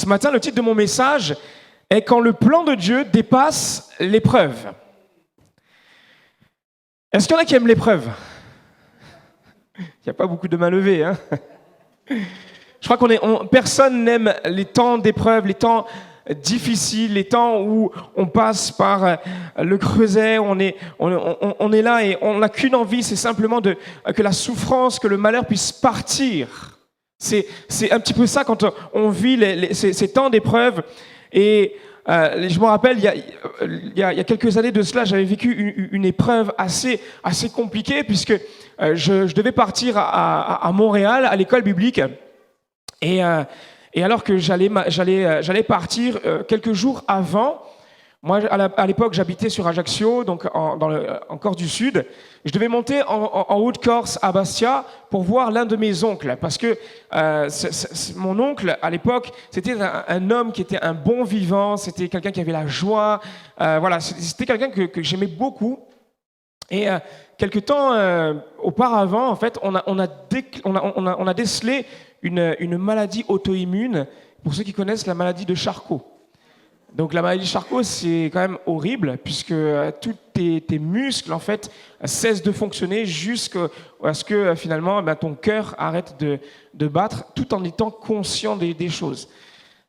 Ce matin, le titre de mon message est « Quand le plan de Dieu dépasse l'épreuve ». Est-ce qu'il y en a qui aiment l'épreuve? Il n'y a pas beaucoup de mains levées. Hein. Je crois personne n'aime les temps d'épreuve, les temps difficiles, les temps où on passe par le creuset, on est là et on n'a qu'une envie, c'est simplement que la souffrance, que le malheur puisse partir. C'est un petit peu ça quand on vit ces temps d'épreuve. Et je me rappelle, il y a quelques années de cela, j'avais vécu une épreuve assez compliquée puisque je devais partir à Montréal, à l'école biblique. Et alors que j'allais partir quelques jours avant, moi à l'époque j'habitais sur Ajaccio, donc en Corse du Sud. Je devais monter en Haute-Corse à Bastia pour voir l'un de mes oncles, parce que mon oncle à l'époque c'était un homme qui était un bon vivant, c'était quelqu'un qui avait la joie, voilà, c'était quelqu'un que j'aimais beaucoup. Et quelque temps auparavant, en fait, on a décelé une maladie auto-immune, pour ceux qui connaissent la maladie de Charcot. Donc la maladie de Charcot, c'est quand même horrible, puisque tous tes muscles, en fait, cessent de fonctionner jusqu'à ce que, finalement, ton cœur arrête de battre, tout en étant conscient des choses.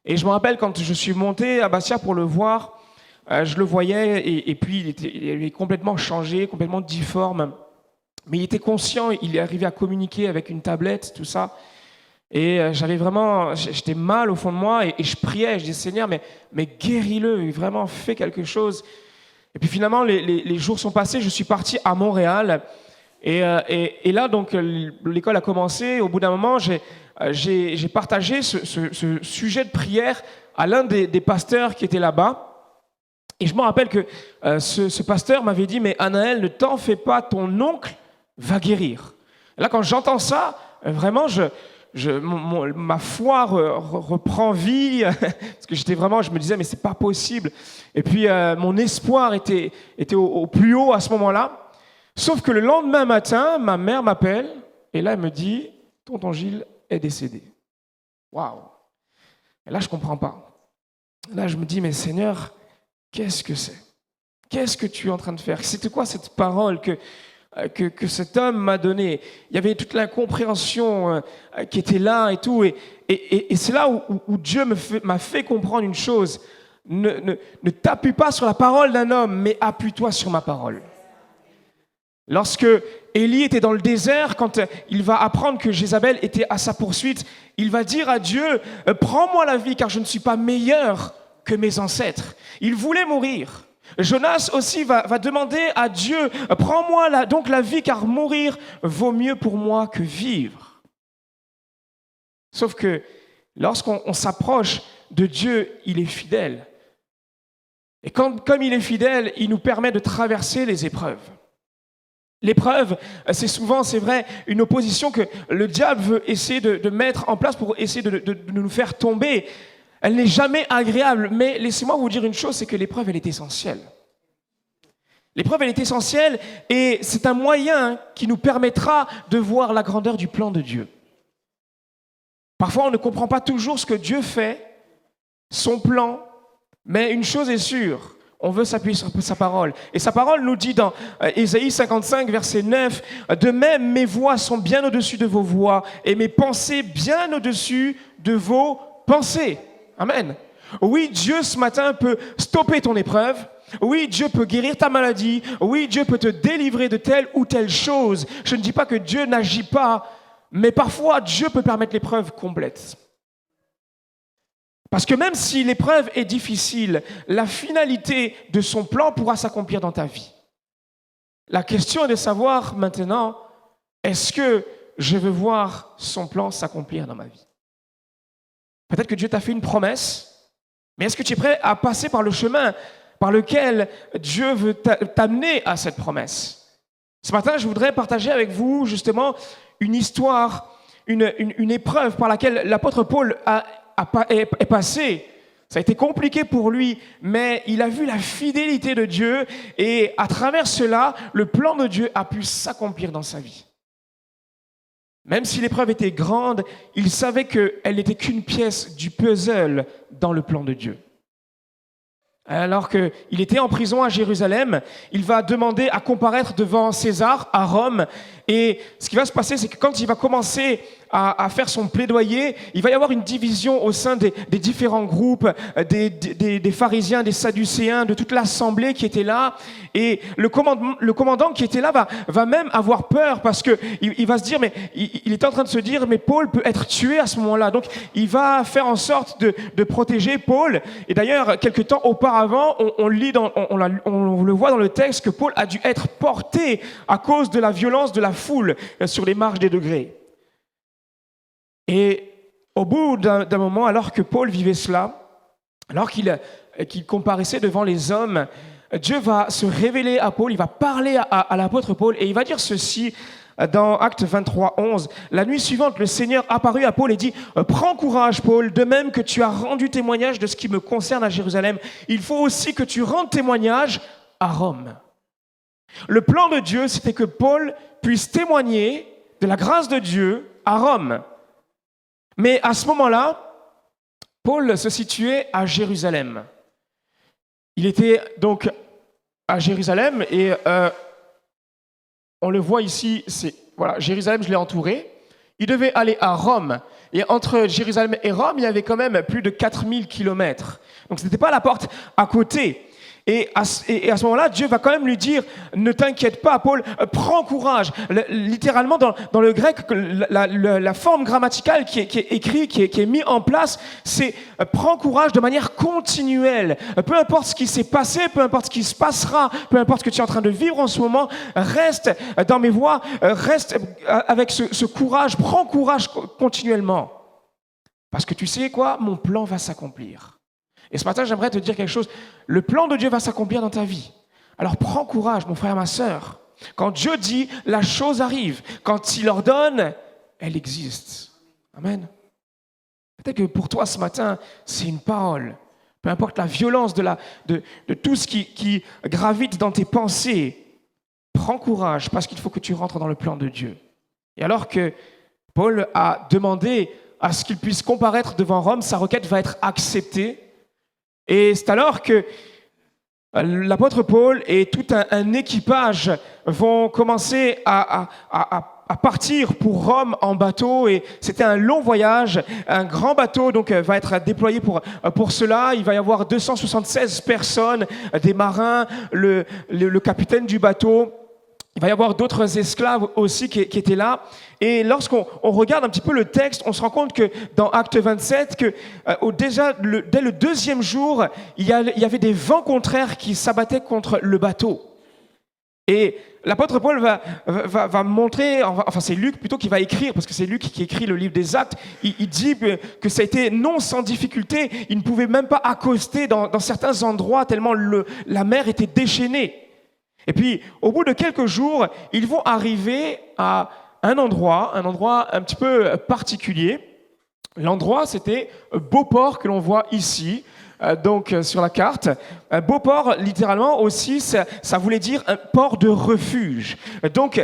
Et je me rappelle, quand je suis monté à Bastia pour le voir, je le voyais, et puis il est complètement changé, complètement difforme. Mais il était conscient, il est arrivé à communiquer avec une tablette, tout ça. Et j'étais mal au fond de moi, et je priais, je disais, Seigneur, mais guéris-le, vraiment, fais quelque chose. Et puis finalement, les jours sont passés, je suis parti à Montréal, et là, donc, l'école a commencé. Au bout d'un moment, j'ai partagé ce sujet de prière à l'un des pasteurs qui était là-bas. Et je me rappelle que ce pasteur m'avait dit, mais Anaël, ne t'en fais pas, ton oncle va guérir. Et là, quand j'entends ça, vraiment, ma foi reprend vie, parce que je me disais, mais c'est pas possible. Et puis, mon espoir était au plus haut à ce moment-là. Sauf que le lendemain matin, ma mère m'appelle, et là, elle me dit, tonton Gilles est décédé. Waouh! Et là, je comprends pas. Là, je me dis, mais Seigneur, qu'est-ce que c'est? Qu'est-ce que tu es en train de faire? C'était quoi cette parole que cet homme m'a donnée? Il y avait toute l'incompréhension qui était là et tout. Et c'est là où Dieu m'a fait comprendre une chose. Ne t'appuie pas sur la parole d'un homme, mais appuie-toi sur ma parole. Lorsque Élie était dans le désert, quand il va apprendre que Jézabel était à sa poursuite, il va dire à Dieu, prends-moi la vie car je ne suis pas meilleur que mes ancêtres. Il voulait mourir. Jonas aussi va demander à Dieu, prends-moi donc la vie car mourir vaut mieux pour moi que vivre. Sauf que lorsqu'on s'approche de Dieu, il est fidèle. Et comme il est fidèle, il nous permet de traverser les épreuves. L'épreuve, c'est souvent, c'est vrai, une opposition que le diable veut essayer de mettre en place pour essayer de nous faire tomber. Elle n'est jamais agréable, mais laissez-moi vous dire une chose, c'est que l'épreuve, elle est essentielle. L'épreuve, elle est essentielle et c'est un moyen qui nous permettra de voir la grandeur du plan de Dieu. Parfois, on ne comprend pas toujours ce que Dieu fait, son plan, mais une chose est sûre, on veut s'appuyer sur sa parole. Et sa parole nous dit dans Ésaïe 55, verset 9, « De même, mes voies sont bien au-dessus de vos voies et mes pensées bien au-dessus de vos pensées. » Amen. Oui, Dieu ce matin peut stopper ton épreuve. Oui, Dieu peut guérir ta maladie. Oui, Dieu peut te délivrer de telle ou telle chose. Je ne dis pas que Dieu n'agit pas, mais parfois Dieu peut permettre l'épreuve complète. Parce que même si l'épreuve est difficile, la finalité de son plan pourra s'accomplir dans ta vie. La question est de savoir maintenant, est-ce que je veux voir son plan s'accomplir dans ma vie? Peut-être que Dieu t'a fait une promesse, mais est-ce que tu es prêt à passer par le chemin par lequel Dieu veut t'amener à cette promesse? Ce matin, je voudrais partager avec vous justement une histoire, une épreuve par laquelle l'apôtre Paul est passé. Ça a été compliqué pour lui, mais il a vu la fidélité de Dieu et à travers cela, le plan de Dieu a pu s'accomplir dans sa vie. Même si l'épreuve était grande, il savait qu'elle n'était qu'une pièce du puzzle dans le plan de Dieu. Alors qu'il était en prison à Jérusalem, il va demander à comparaître devant César à Rome. Et ce qui va se passer, c'est que quand il va commencer à faire son plaidoyer, il va y avoir une division au sein des différents groupes, des pharisiens, des sadducéens, de toute l'assemblée qui était là. Et le commandant qui était là va même avoir peur parce que il va se dire, mais il est en train de se dire, mais Paul peut être tué à ce moment-là. Donc il va faire en sorte de protéger Paul. Et d'ailleurs, quelque temps auparavant, on le voit dans le texte que Paul a dû être porté à cause de la violence de la foule sur les marges des degrés. Et au bout d'un moment, alors que Paul vivait cela, alors qu'il comparaissait devant les hommes, Dieu va se révéler à Paul, il va parler à l'apôtre Paul et il va dire ceci dans Actes 23, 11. La nuit suivante, le Seigneur apparut à Paul et dit « Prends courage, Paul, de même que tu as rendu témoignage de ce qui me concerne à Jérusalem, il faut aussi que tu rendes témoignage à Rome. » Le plan de Dieu, c'était que Paul puisse témoigner de la grâce de Dieu à Rome. Mais à ce moment-là, Paul se situait à Jérusalem. Il était donc à Jérusalem et on le voit ici, voilà, Jérusalem, je l'ai entouré. Il devait aller à Rome. Et entre Jérusalem et Rome, il y avait quand même plus de 4000 kilomètres. Donc ce n'était pas la porte à côté. Et à ce moment-là, Dieu va quand même lui dire « Ne t'inquiète pas, Paul, prends courage ». Littéralement, dans le grec, la forme grammaticale qui est écrite, qui est mise en place, c'est « prends courage » de manière continuelle. Peu importe ce qui s'est passé, peu importe ce qui se passera, peu importe ce que tu es en train de vivre en ce moment, reste dans mes voies, reste avec ce courage, prends courage continuellement. Parce que tu sais quoi, mon plan va s'accomplir. Et ce matin, j'aimerais te dire quelque chose. Le plan de Dieu va s'accomplir dans ta vie. Alors prends courage, mon frère, ma sœur. Quand Dieu dit, la chose arrive. Quand il ordonne, elle existe. Amen. Peut-être que pour toi, ce matin, c'est une parole. Peu importe la violence de tout ce qui gravite dans tes pensées. Prends courage, parce qu'il faut que tu rentres dans le plan de Dieu. Et alors que Paul a demandé à ce qu'il puisse comparaître devant Rome, sa requête va être acceptée. Et c'est alors que l'apôtre Paul et tout un équipage vont commencer à partir pour Rome en bateau. Et c'était un long voyage, un grand bateau donc va être déployé pour cela. Il va y avoir 276 personnes, des marins, le capitaine du bateau. Il va y avoir d'autres esclaves aussi qui étaient là. Et lorsqu'on regarde un petit peu le texte, on se rend compte que dans Acte 27, que dès le deuxième jour, il y avait des vents contraires qui s'abattaient contre le bateau. Et l'apôtre Paul va montrer, enfin c'est Luc plutôt qui va écrire, parce que c'est Luc qui écrit le livre des Actes, il dit que ça a été non sans difficulté, il ne pouvait même pas accoster dans certains endroits tellement la mer était déchaînée. Et puis, au bout de quelques jours, ils vont arriver à un endroit un petit peu particulier. L'endroit, c'était Beauport, que l'on voit ici, donc sur la carte. Beauport, littéralement aussi, ça voulait dire un port de refuge. Donc,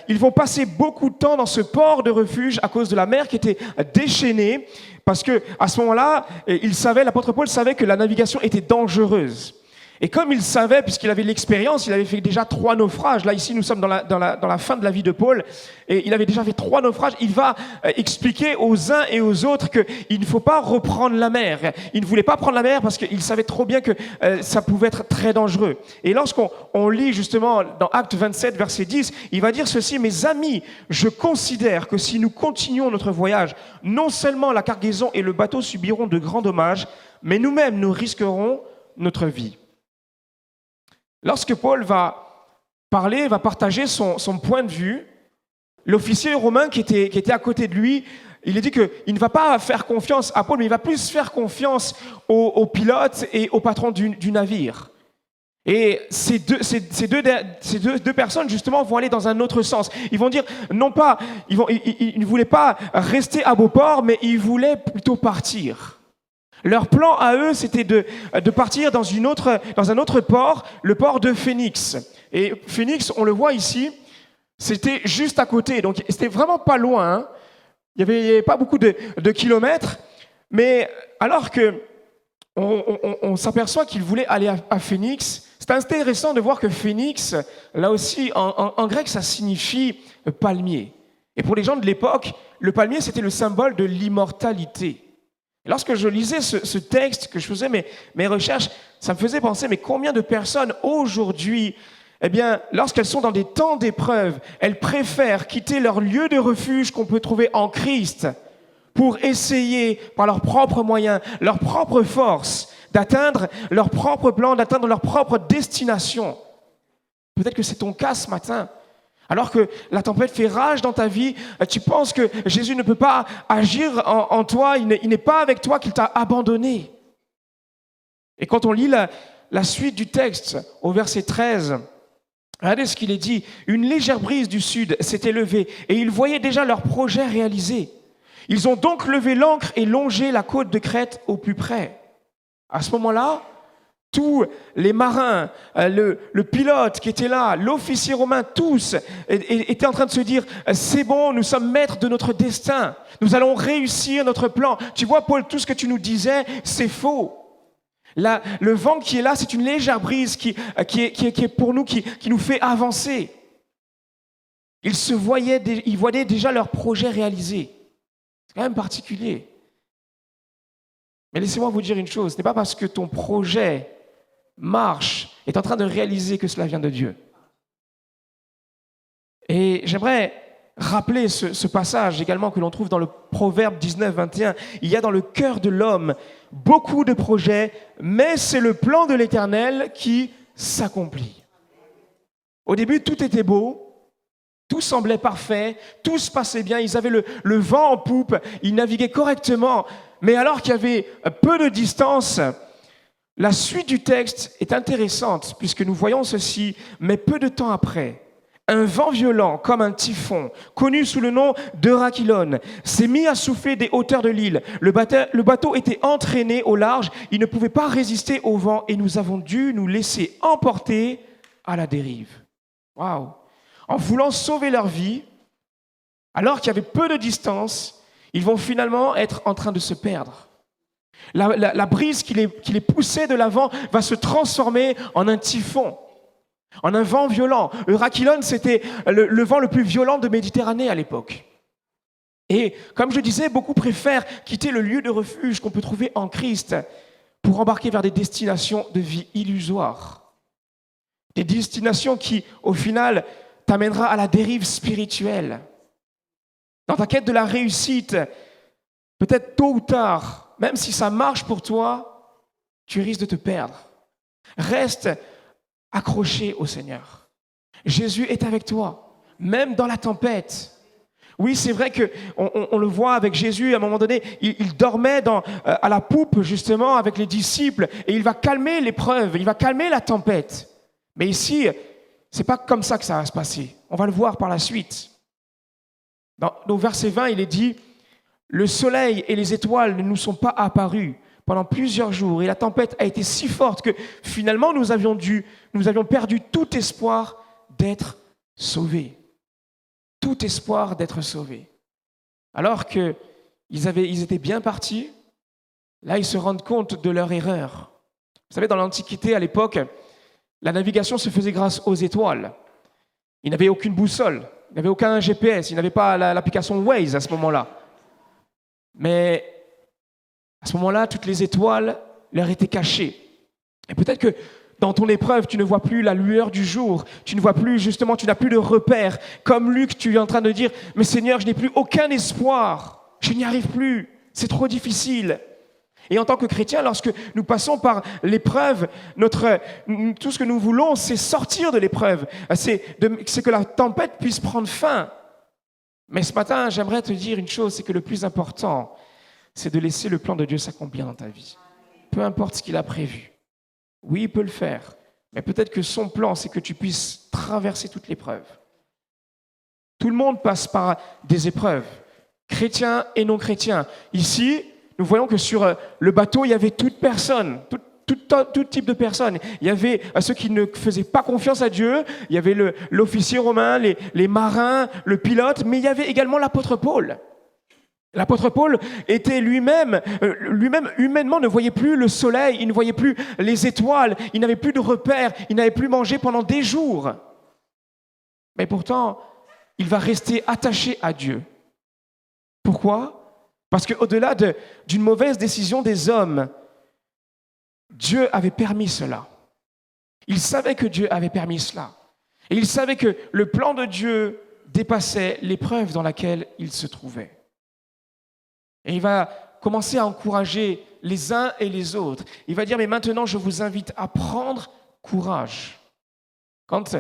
ils vont passer beaucoup de temps dans ce port de refuge à cause de la mer qui était déchaînée, parce que à ce moment-là, l'apôtre Paul savait que la navigation était dangereuse. Et comme il savait, puisqu'il avait l'expérience, il avait fait déjà 3 naufrages. Là, ici, nous sommes dans la fin de la vie de Paul. Et il avait déjà fait 3 naufrages. Il va expliquer aux uns et aux autres qu'il ne faut pas reprendre la mer. Il ne voulait pas prendre la mer parce qu'il savait trop bien que ça pouvait être très dangereux. Et lorsqu'on lit justement dans Acte 27, verset 10, il va dire ceci: « Mes amis, je considère que si nous continuons notre voyage, non seulement la cargaison et le bateau subiront de grands dommages, mais nous-mêmes, nous risquerons notre vie. » Lorsque Paul va partager son point de vue, l'officier romain qui était à côté de lui, il a dit qu'il ne va pas faire confiance à Paul, mais il va plus faire confiance au pilote et au patron du navire. Et ces deux personnes, justement, vont aller dans un autre sens. Ils vont dire, non pas, ils ne voulaient pas rester à Beauport, mais ils voulaient plutôt partir. Leur plan à eux, c'était de partir dans un autre port, le port de Phoenix. Et Phoenix, on le voit ici, c'était juste à côté, donc c'était vraiment pas loin. Hein. Il y avait pas beaucoup de kilomètres, mais alors que on s'aperçoit qu'il voulait aller à Phénix. C'est intéressant de voir que Phénix, là aussi, en grec, ça signifie palmier. Et pour les gens de l'époque, le palmier, c'était le symbole de l'immortalité. Et lorsque je lisais ce texte, que je faisais mes recherches, ça me faisait penser, mais combien de personnes aujourd'hui, eh bien, lorsqu'elles sont dans des temps d'épreuve, elles préfèrent quitter leur lieu de refuge qu'on peut trouver en Christ pour essayer, par leurs propres moyens, leurs propres forces, d'atteindre leur propre plan, d'atteindre leur propre destination. Peut-être que c'est ton cas ce matin. Alors que la tempête fait rage dans ta vie, tu penses que Jésus ne peut pas agir en toi, il n'est pas avec toi, qu'il t'a abandonné. Et quand on lit la suite du texte, au verset 13, regardez ce qu'il est dit. Une légère brise du sud s'était levée et ils voyaient déjà leur projet réalisé. Ils ont donc levé l'ancre et longé la côte de Crète au plus près. À ce moment-là, tous les marins, le pilote qui était là, l'officier romain, tous étaient en train de se dire « C'est bon, nous sommes maîtres de notre destin. Nous allons réussir notre plan. » Tu vois, Paul, tout ce que tu nous disais, c'est faux. Là, le vent qui est là, c'est une légère brise qui est pour nous, qui nous fait avancer. Ils voyaient déjà leur projet réalisé. C'est quand même particulier. Mais laissez-moi vous dire une chose, ce n'est pas parce que ton projet marche, est en train de réaliser que cela vient de Dieu. Et j'aimerais rappeler ce passage également que l'on trouve dans le Proverbe 19, 21. Il y a dans le cœur de l'homme beaucoup de projets, mais c'est le plan de l'Éternel qui s'accomplit. Au début, tout était beau. Tout semblait parfait, tout se passait bien, ils avaient le vent en poupe, ils naviguaient correctement. Mais alors qu'il y avait peu de distance, la suite du texte est intéressante puisque nous voyons ceci, mais peu de temps après, un vent violent comme un typhon, connu sous le nom d'Eurachylon, s'est mis à souffler des hauteurs de l'île. Le bateau était entraîné au large, il ne pouvait pas résister au vent et nous avons dû nous laisser emporter à la dérive. Waouh! En voulant sauver leur vie, alors qu'il y avait peu de distance, ils vont finalement être en train de se perdre. La brise qui les poussait de l'avant va se transformer en un typhon, en un vent violent. Eurachylon, c'était le vent le plus violent de Méditerranée à l'époque. Et comme je disais, beaucoup préfèrent quitter le lieu de refuge qu'on peut trouver en Christ pour embarquer vers des destinations de vie illusoires. Des destinations qui, au final, t'amènera à la dérive spirituelle. Dans ta quête de la réussite, peut-être tôt ou tard, même si ça marche pour toi, tu risques de te perdre. Reste accroché au Seigneur. Jésus est avec toi, même dans la tempête. Oui, c'est vrai qu'on le voit avec Jésus, à un moment donné, il dormait à la poupe, justement, avec les disciples, et il va calmer l'épreuve, il va calmer la tempête. Mais ici, c'est pas comme ça que ça va se passer. On va le voir par la suite. Au verset 20, il est dit « Le soleil et les étoiles ne nous sont pas apparus pendant plusieurs jours et la tempête a été si forte que finalement nous avions perdu tout espoir d'être sauvés. » Tout espoir d'être sauvés. Alors qu'ils étaient bien partis, là ils se rendent compte de leur erreur. Vous savez, dans l'Antiquité, à l'époque, la navigation se faisait grâce aux étoiles. Ils n'avaient aucune boussole, ils n'avaient aucun GPS, ils n'avaient pas l'application Waze à ce moment-là. Mais à ce moment-là, toutes les étoiles leur étaient cachées. Et peut-être que dans ton épreuve, tu ne vois plus la lueur du jour, tu ne vois plus, justement, tu n'as plus de repères. Comme Luc, tu es en train de dire « Mais Seigneur, je n'ai plus aucun espoir, je n'y arrive plus, c'est trop difficile ». Et en tant que chrétien, lorsque nous passons par l'épreuve, tout ce que nous voulons, c'est sortir de l'épreuve. C'est que la tempête puisse prendre fin. Mais ce matin, j'aimerais te dire une chose, c'est que le plus important, c'est de laisser le plan de Dieu s'accomplir dans ta vie. Peu importe ce qu'il a prévu. Oui, il peut le faire. Mais peut-être que son plan, c'est que tu puisses traverser toute l'épreuve. Tout le monde passe par des épreuves, chrétiens et non chrétiens. Ici, nous voyons que sur le bateau, il y avait toute personne, tout type de personnes. Il y avait ceux qui ne faisaient pas confiance à Dieu, il y avait l'officier romain, les marins, le pilote, mais il y avait également l'apôtre Paul. L'apôtre Paul était lui-même humainement ne voyait plus le soleil, il ne voyait plus les étoiles, il n'avait plus de repères, il n'avait plus mangé pendant des jours. Mais pourtant, il va rester attaché à Dieu. Pourquoi? Parce qu'au-delà d'une mauvaise décision des hommes, Dieu avait permis cela. Il savait que Dieu avait permis cela. Et il savait que le plan de Dieu dépassait l'épreuve dans laquelle il se trouvait. Et il va commencer à encourager les uns et les autres. Il va dire, mais maintenant, je vous invite à prendre courage. Quand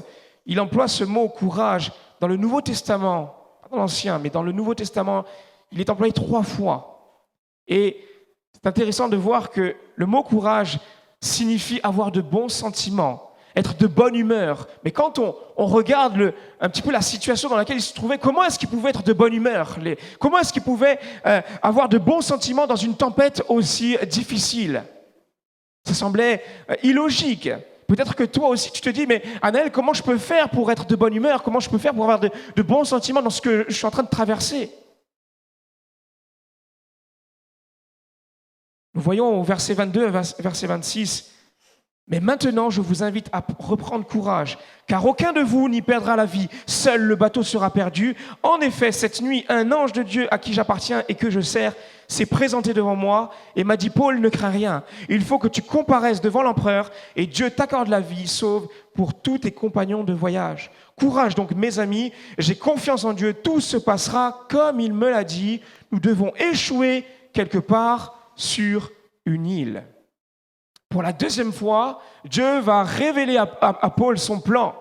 il emploie ce mot courage dans le Nouveau Testament, pas dans l'Ancien, mais dans le Nouveau Testament, il est employé 3 fois. Et c'est intéressant de voir que le mot courage signifie avoir de bons sentiments, être de bonne humeur. Mais quand on regarde un petit peu la situation dans laquelle il se trouvait, comment est-ce qu'il pouvait être de bonne humeur? Comment est-ce qu'il pouvait avoir de bons sentiments dans une tempête aussi difficile? Ça semblait illogique. Peut-être que toi aussi, tu te dis, mais Anaël, comment je peux faire pour être de bonne humeur? Comment je peux faire pour avoir de bons sentiments dans ce que je suis en train de traverser? Nous voyons au verset 22 et verset 26, « Mais maintenant, je vous invite à reprendre courage, car aucun de vous n'y perdra la vie. Seul le bateau sera perdu. En effet, cette nuit, un ange de Dieu à qui j'appartiens et que je sers s'est présenté devant moi et m'a dit, Paul, ne crains rien. Il faut que tu comparaisses devant l'empereur et Dieu t'accorde la vie sauve pour tous tes compagnons de voyage. Courage donc, mes amis, j'ai confiance en Dieu. Tout se passera comme il me l'a dit. Nous devons échouer quelque part sur une île. » Pour la deuxième fois, Dieu va révéler à Paul son plan.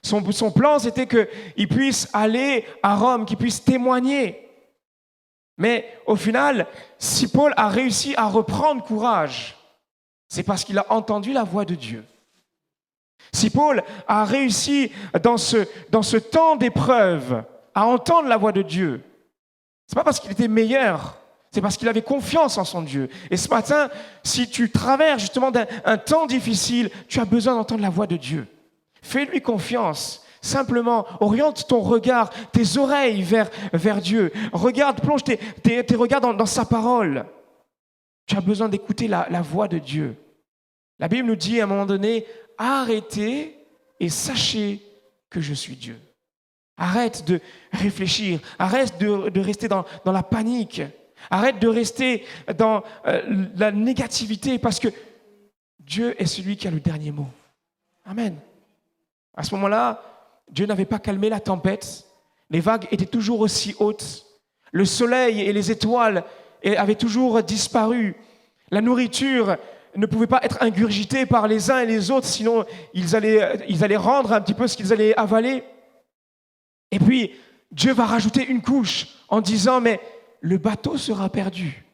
Son plan, c'était qu'il puisse aller à Rome, qu'il puisse témoigner. Mais au final, si Paul a réussi à reprendre courage, c'est parce qu'il a entendu la voix de Dieu. Si Paul a réussi dans ce temps d'épreuve à entendre la voix de Dieu, ce n'est pas parce qu'il était meilleur, c'est parce qu'il avait confiance en son Dieu. Et ce matin, si tu traverses justement un temps difficile, tu as besoin d'entendre la voix de Dieu. Fais-lui confiance. Simplement, oriente ton regard, tes oreilles vers Dieu. Regarde, plonge tes regards dans sa parole. Tu as besoin d'écouter la voix de Dieu. La Bible nous dit à un moment donné, arrêtez et sachez que je suis Dieu. Arrête de réfléchir, arrête de rester dans la panique. Arrête de rester dans la négativité parce que Dieu est celui qui a le dernier mot. Amen. À ce moment-là, Dieu n'avait pas calmé la tempête. Les vagues étaient toujours aussi hautes. Le soleil et les étoiles avaient toujours disparu. La nourriture ne pouvait pas être ingurgitée par les uns et les autres, sinon ils allaient rendre un petit peu ce qu'ils allaient avaler. Et puis, Dieu va rajouter une couche en disant, mais le bateau sera perdu.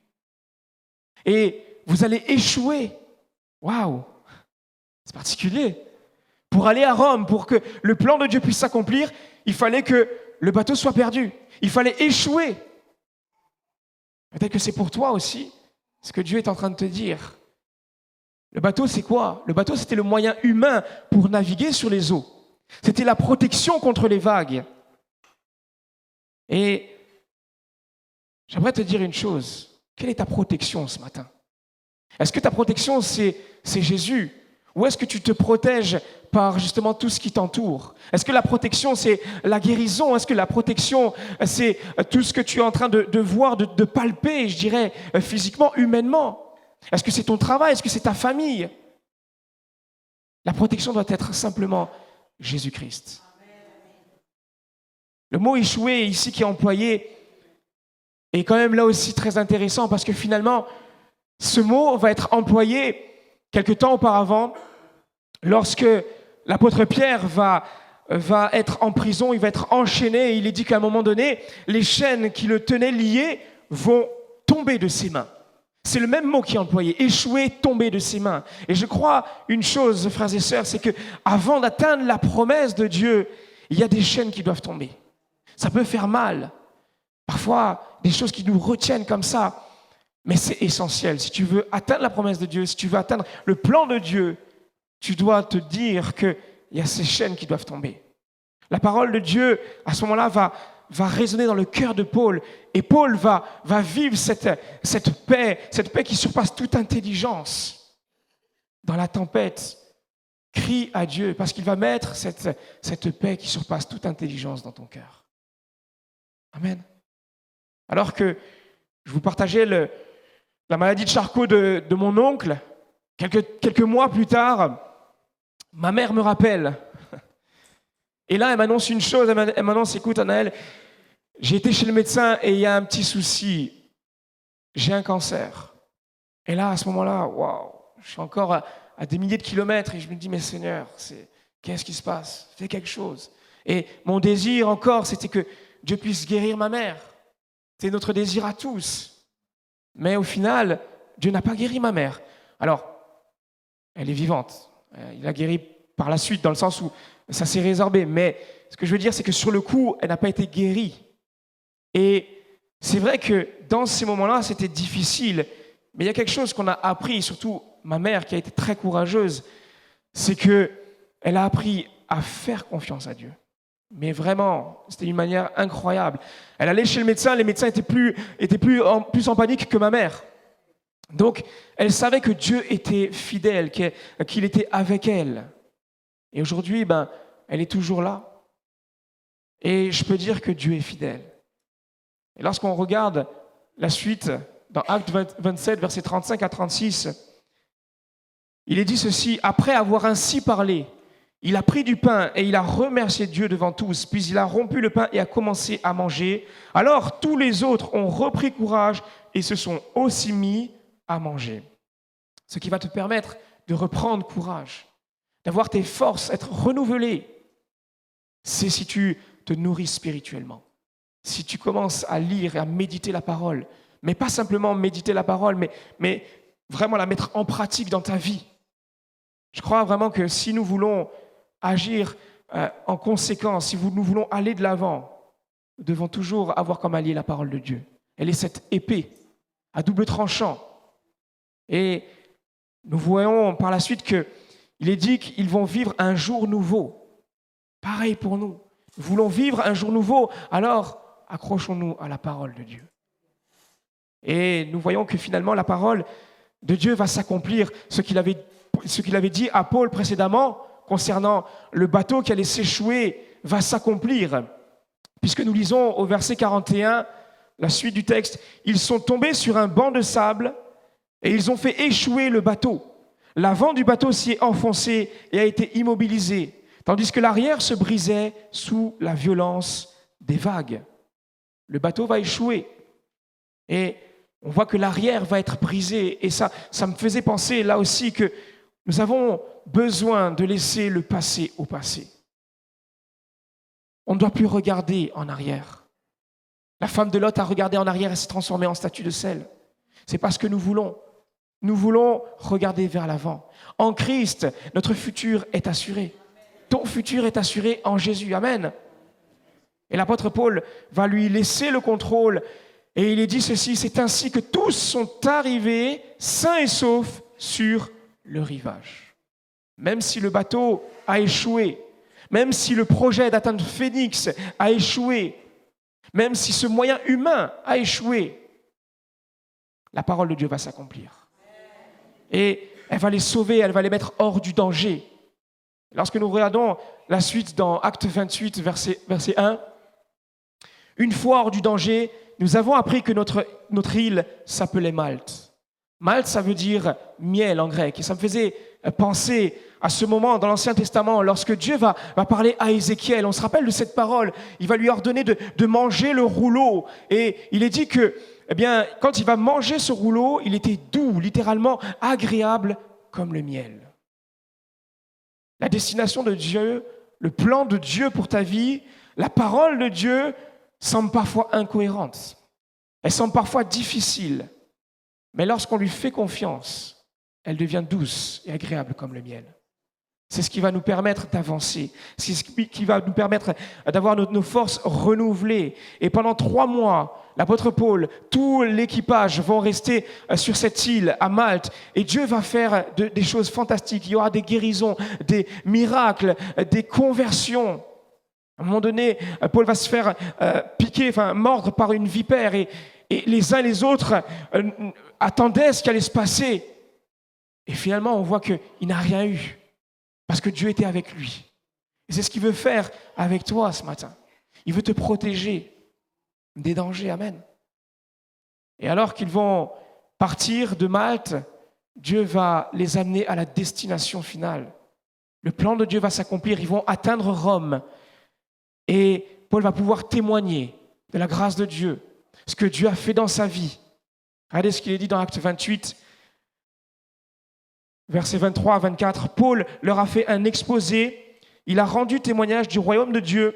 Et vous allez échouer. Waouh! C'est particulier. Pour aller à Rome, pour que le plan de Dieu puisse s'accomplir, il fallait que le bateau soit perdu. Il fallait échouer. Peut-être que c'est pour toi aussi ce que Dieu est en train de te dire. Le bateau, c'est quoi? Le bateau, c'était le moyen humain pour naviguer sur les eaux. C'était la protection contre les vagues. Et j'aimerais te dire une chose. Quelle est ta protection ce matin? Est-ce que ta protection, c'est Jésus? Ou est-ce que tu te protèges par justement tout ce qui t'entoure? Est-ce que la protection, c'est la guérison? Est-ce que la protection, c'est tout ce que tu es en train de voir, de palper, je dirais, physiquement, humainement? Est-ce que c'est ton travail? Est-ce que c'est ta famille? La protection doit être simplement Jésus-Christ. Le mot échouer ici qui est employé est quand même là aussi très intéressant parce que finalement, ce mot va être employé quelque temps auparavant lorsque l'apôtre Pierre va être en prison, il va être enchaîné et il est dit qu'à un moment donné, les chaînes qui le tenaient lié vont tomber de ses mains. C'est le même mot qui est employé, échouer, tomber de ses mains. Et je crois une chose, frères et sœurs, c'est qu'avant d'atteindre la promesse de Dieu, il y a des chaînes qui doivent tomber. Ça peut faire mal. Parfois, des choses qui nous retiennent comme ça. Mais c'est essentiel. Si tu veux atteindre la promesse de Dieu, si tu veux atteindre le plan de Dieu, tu dois te dire qu'il y a ces chaînes qui doivent tomber. La parole de Dieu, à ce moment-là, va résonner dans le cœur de Paul. Et Paul va vivre cette paix qui surpasse toute intelligence. Dans la tempête, crie à Dieu parce qu'il va mettre cette paix qui surpasse toute intelligence dans ton cœur. Amen. Alors que je vous partageais la maladie de Charcot de mon oncle, quelques mois plus tard, ma mère me rappelle. Et là, elle m'annonce une chose, elle m'annonce, écoute Anaël, j'ai été chez le médecin et il y a un petit souci, j'ai un cancer. Et là, à ce moment-là, waouh, je suis encore à des milliers de kilomètres et je me dis, mais Seigneur, qu'est-ce qui se passe? Fais quelque chose. Et mon désir encore, c'était que Dieu puisse guérir ma mère. C'est notre désir à tous. Mais au final, Dieu n'a pas guéri ma mère. Alors, elle est vivante. Il l'a guérie par la suite, dans le sens où ça s'est résorbé. Mais ce que je veux dire, c'est que sur le coup, elle n'a pas été guérie. Et c'est vrai que dans ces moments-là, c'était difficile. Mais il y a quelque chose qu'on a appris, surtout ma mère qui a été très courageuse, c'est qu'elle a appris à faire confiance à Dieu. Mais vraiment, c'était une manière incroyable. Elle allait chez le médecin, les médecins étaient plus en panique que ma mère. Donc, elle savait que Dieu était fidèle, qu'il était avec elle. Et aujourd'hui, elle est toujours là. Et je peux dire que Dieu est fidèle. Et lorsqu'on regarde la suite, dans Actes 27, versets 35 à 36, il est dit ceci: après avoir ainsi parlé, il a pris du pain et il a remercié Dieu devant tous, puis il a rompu le pain et a commencé à manger. Alors tous les autres ont repris courage et se sont aussi mis à manger. Ce qui va te permettre de reprendre courage, d'avoir tes forces, être renouvelées, c'est si tu te nourris spirituellement. Si tu commences à lire et à méditer la parole, mais pas simplement méditer la parole, mais vraiment la mettre en pratique dans ta vie. Je crois vraiment que si nous voulons agir en conséquence, si nous voulons aller de l'avant, nous devons toujours avoir comme allié la parole de Dieu. Elle est cette épée à double tranchant. Et nous voyons par la suite qu'il est dit qu'ils vont vivre un jour nouveau. Pareil pour nous. Nous voulons vivre un jour nouveau, alors accrochons-nous à la parole de Dieu. Et nous voyons que finalement la parole de Dieu va s'accomplir, ce qu'il avait dit à Paul précédemment concernant le bateau qui allait s'échouer va s'accomplir. Puisque nous lisons au verset 41, la suite du texte, ils sont tombés sur un banc de sable et ils ont fait échouer le bateau. L'avant du bateau s'y est enfoncé et a été immobilisé, tandis que l'arrière se brisait sous la violence des vagues. Le bateau va échouer et on voit que l'arrière va être brisé. Et ça me faisait penser là aussi que nous avons besoin de laisser le passé au passé. On ne doit plus regarder en arrière. La femme de Lot a regardé en arrière et s'est transformée en statue de sel. C'est pas ce que nous voulons. Nous voulons regarder vers l'avant. En Christ, notre futur est assuré. Ton futur est assuré en Jésus. Amen. Et l'apôtre Paul va lui laisser le contrôle. Et il est dit ceci: c'est ainsi que tous sont arrivés sains et saufs sur le rivage. Même si le bateau a échoué, même si le projet d'atteindre Phénix a échoué, même si ce moyen humain a échoué, la parole de Dieu va s'accomplir. Et elle va les sauver, elle va les mettre hors du danger. Lorsque nous regardons la suite dans Actes 28, verset 1, une fois hors du danger, nous avons appris que notre île s'appelait Malte. Malte, ça veut dire miel en grec. Et ça me faisait penser à ce moment dans l'Ancien Testament, lorsque Dieu va parler à Ézéchiel. On se rappelle de cette parole. Il va lui ordonner de manger le rouleau. Et il est dit que, quand il va manger ce rouleau, il était doux, littéralement agréable comme le miel. La destination de Dieu, le plan de Dieu pour ta vie, la parole de Dieu semble parfois incohérente. Elle semble parfois difficile. Mais lorsqu'on lui fait confiance, elle devient douce et agréable comme le miel. C'est ce qui va nous permettre d'avancer. C'est ce qui va nous permettre d'avoir nos forces renouvelées. Et pendant 3 mois, l'apôtre Paul, tout l'équipage vont rester sur cette île à Malte. Et Dieu va faire des choses fantastiques. Il y aura des guérisons, des miracles, des conversions. À un moment donné, Paul va se faire mordre par une vipère et les uns et les autres attendaient ce qui allait se passer. Et finalement, on voit qu'il n'a rien eu parce que Dieu était avec lui. Et c'est ce qu'il veut faire avec toi ce matin. Il veut te protéger des dangers. Amen. Et alors qu'ils vont partir de Malte, Dieu va les amener à la destination finale. Le plan de Dieu va s'accomplir. Ils vont atteindre Rome. Et Paul va pouvoir témoigner de la grâce de Dieu, ce que Dieu a fait dans sa vie. Regardez ce qu'il est dit dans Actes 28, versets 23 à 24. Paul leur a fait un exposé. Il a rendu témoignage du royaume de Dieu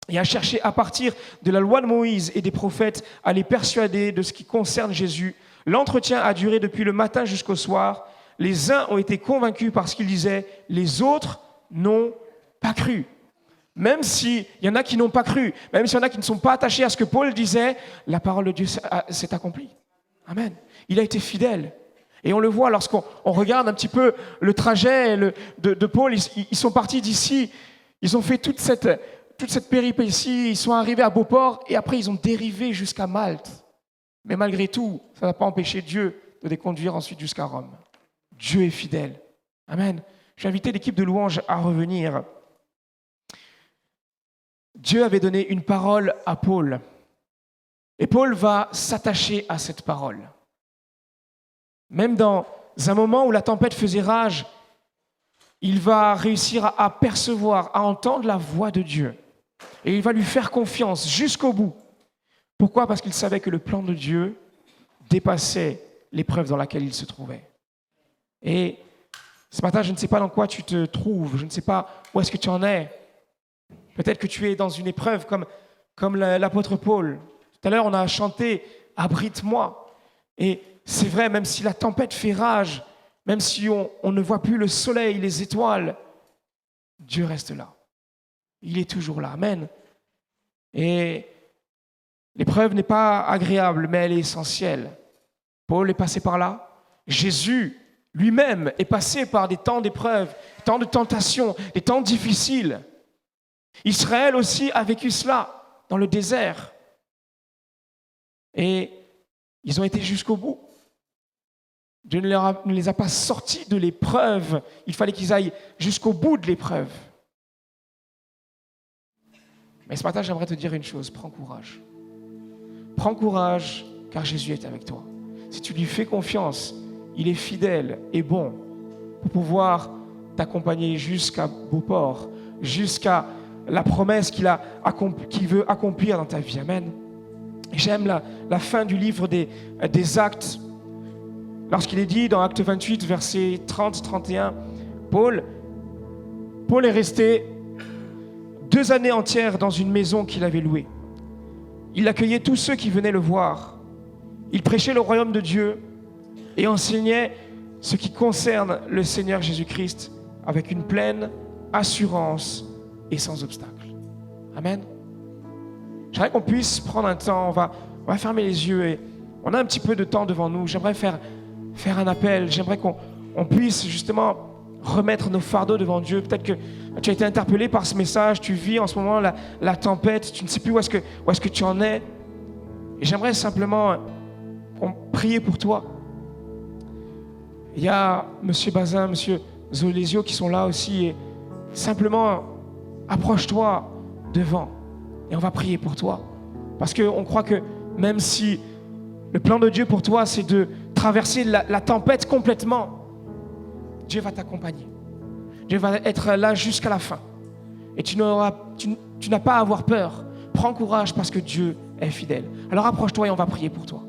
et a cherché à partir de la loi de Moïse et des prophètes à les persuader de ce qui concerne Jésus. L'entretien a duré depuis le matin jusqu'au soir. Les uns ont été convaincus par ce qu'ils disaient, les autres n'ont pas cru. Même s'il y en a qui n'ont pas cru, même s'il y en a qui ne sont pas attachés à ce que Paul disait, la parole de Dieu s'est accomplie. Amen. Il a été fidèle. Et on le voit lorsqu'on regarde un petit peu le trajet de Paul. Ils sont partis d'ici, ils ont fait toute cette péripétie, ils sont arrivés à Beauport et après ils ont dérivé jusqu'à Malte. Mais malgré tout, ça n'a pas empêché Dieu de les conduire ensuite jusqu'à Rome. Dieu est fidèle. Amen. Je vais inviter l'équipe de louanges à revenir. Dieu avait donné une parole à Paul. Et Paul va s'attacher à cette parole. Même dans un moment où la tempête faisait rage, il va réussir à percevoir, à entendre la voix de Dieu. Et il va lui faire confiance jusqu'au bout. Pourquoi ? Parce qu'il savait que le plan de Dieu dépassait l'épreuve dans laquelle il se trouvait. Et ce matin, je ne sais pas dans quoi tu te trouves, je ne sais pas où est-ce que tu en es. Peut-être que tu es dans une épreuve comme l'apôtre Paul. Tout à l'heure, on a chanté « Abrite-moi ». Et c'est vrai, même si la tempête fait rage, même si on ne voit plus le soleil, les étoiles, Dieu reste là. Il est toujours là. Amen. Et l'épreuve n'est pas agréable, mais elle est essentielle. Paul est passé par là. Jésus lui-même est passé par des temps d'épreuve, des temps de tentation, des temps difficiles. Israël aussi a vécu cela dans le désert. Et ils ont été jusqu'au bout. Dieu ne les a pas sortis de l'épreuve. Il fallait qu'ils aillent jusqu'au bout de l'épreuve. Mais ce matin, j'aimerais te dire une chose. Prends courage. Prends courage, car Jésus est avec toi. Si tu lui fais confiance, il est fidèle et bon pour pouvoir t'accompagner jusqu'à Beauport, jusqu'à la promesse qu'il veut accomplir dans ta vie. Amen. Et j'aime la fin du livre des Actes. Lorsqu'il est dit dans Acte 28, versets 30-31, Paul est resté 2 années entières dans une maison qu'il avait louée. Il accueillait tous ceux qui venaient le voir. Il prêchait le royaume de Dieu et enseignait ce qui concerne le Seigneur Jésus-Christ avec une pleine assurance et sans obstacle. Amen. J'aimerais qu'on puisse prendre un temps, on va fermer les yeux et on a un petit peu de temps devant nous. J'aimerais faire un appel, j'aimerais qu'on puisse justement remettre nos fardeaux devant Dieu. Peut-être que tu as été interpellé par ce message, tu vis en ce moment la tempête, tu ne sais plus où est-ce que tu en es. Et j'aimerais simplement prier pour toi. Il y a M. Bazin, M. Zolesio qui sont là aussi. Et simplement, approche-toi devant et on va prier pour toi. Parce qu'on croit que même si le plan de Dieu pour toi, c'est de traverser la tempête complètement, Dieu va t'accompagner. Dieu va être là jusqu'à la fin. Et tu n'as pas à avoir peur. Prends courage parce que Dieu est fidèle. Alors approche-toi et on va prier pour toi.